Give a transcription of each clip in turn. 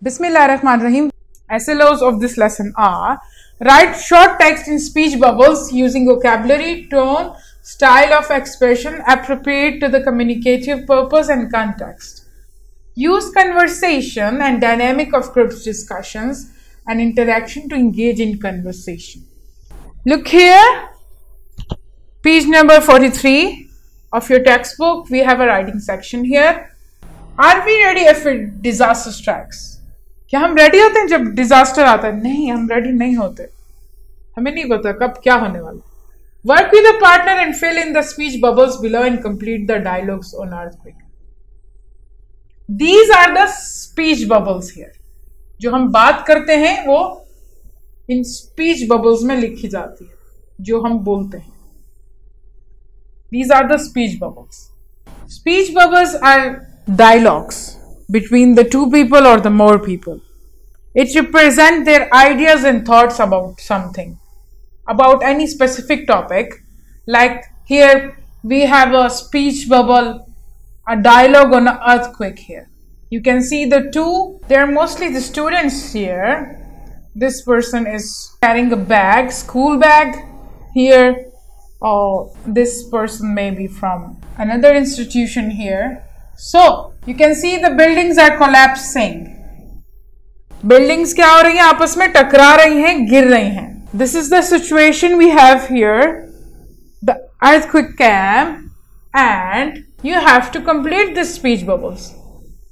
Bismillahirrahmanirrahim. SLOs of this lesson are: write short text in speech bubbles using vocabulary, tone, style of expression appropriate to the communicative purpose and context. Use conversation and dynamic of group discussions and interaction to engage in conversation. Look here, page number 43 of your textbook. We have a writing section here. Are we ready if disaster strikes? क्या हम ready होते हैं जब disaster आता है? नहीं, हम ready नहीं होते. हमें नहीं पता कब क्या होने वाला. Work with a partner and fill in the speech bubbles below and complete the dialogues on earthquake. These are the speech bubbles here. जो हम बात करते हैं वो इन speech bubbles में लिखी जाती है, जो हम बोलते हैं. These are the speech bubbles. Speech bubbles are dialogues between the two people or the more people. It represents their ideas and thoughts about something, about any specific topic. Like here we have a speech bubble, a dialogue on an earthquake here. You can see the two, they are mostly the students here. This person is carrying a bag, school bag here. Or this person may be from another institution here. So you can see the buildings are collapsing. Buildings क्या हो रही हैं? आपस में टकरा रही हैं, गिर रही हैं. This is the situation we have here, the earthquake came, and you have to complete the speech bubbles.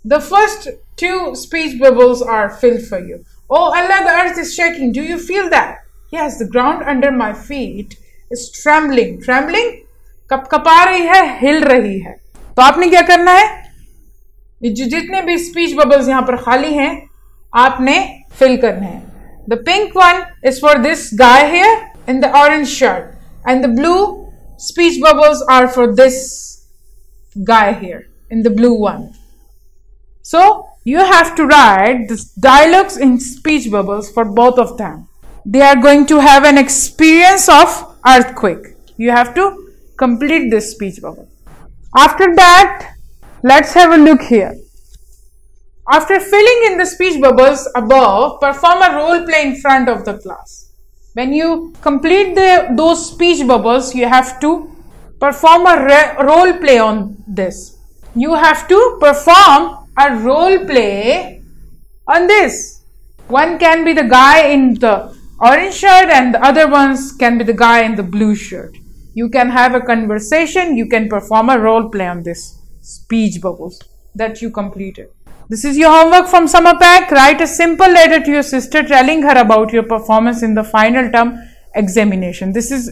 The first two speech bubbles are filled for you. Oh Allah, the earth is shaking. Do you feel that? Yes, the ground under my feet is trembling. Trembling? कपकपा रही है, हिल रही है. तो आपने क्या करना है? जितने भी स्पीच बबल्स यहाँ पर खाली हैं, आपने फिल करने हैं. The pink one is for this guy here in the orange shirt, and the blue speech bubbles are for this guy here in the blue one. So you have to write the dialogues in speech bubbles for both of them. They are going to have an experience of earthquake. You have to complete this speech bubble. After that, let's have a look here. After filling in the speech bubbles above, perform a role play in front of the class. When you complete those speech bubbles, you have to perform a role play on this. You have to perform a role play on this. One can be the guy in the orange shirt and the other ones can be the guy in the blue shirt. You can have a conversation, you can perform a role play on this speech bubbles that you completed. This is your homework from summer pack. Write a simple letter to your sister telling her about your performance in the final term examination. This is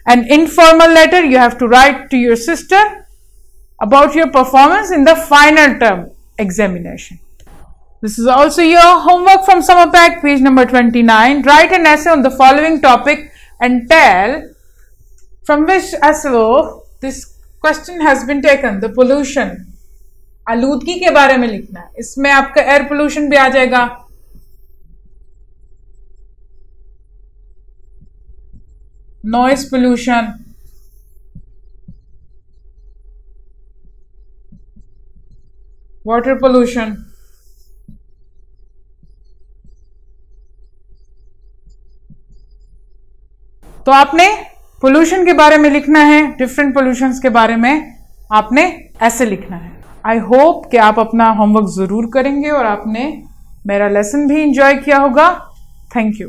an informal letter you have to write to your sister about your performance in the final term examination. This is also your homework from summer pack, page number 29. Write an essay on the following topic and tell from which SLO this question has been taken. The pollution, आलूदगी के बारे में लिखना है. इसमें आपका air pollution भी आ जाएगा, नॉइस पोल्यूशन, वाटर पोल्यूशन. तो आपने पोल्यूशन के बारे में लिखना है, डिफरेंट पोल्यूशंस के बारे में आपने ऐसे लिखना है. आई होप कि आप अपना होमवर्क जरूर करेंगे और आपने मेरा लेसन भी एंजॉय किया होगा. Thank you.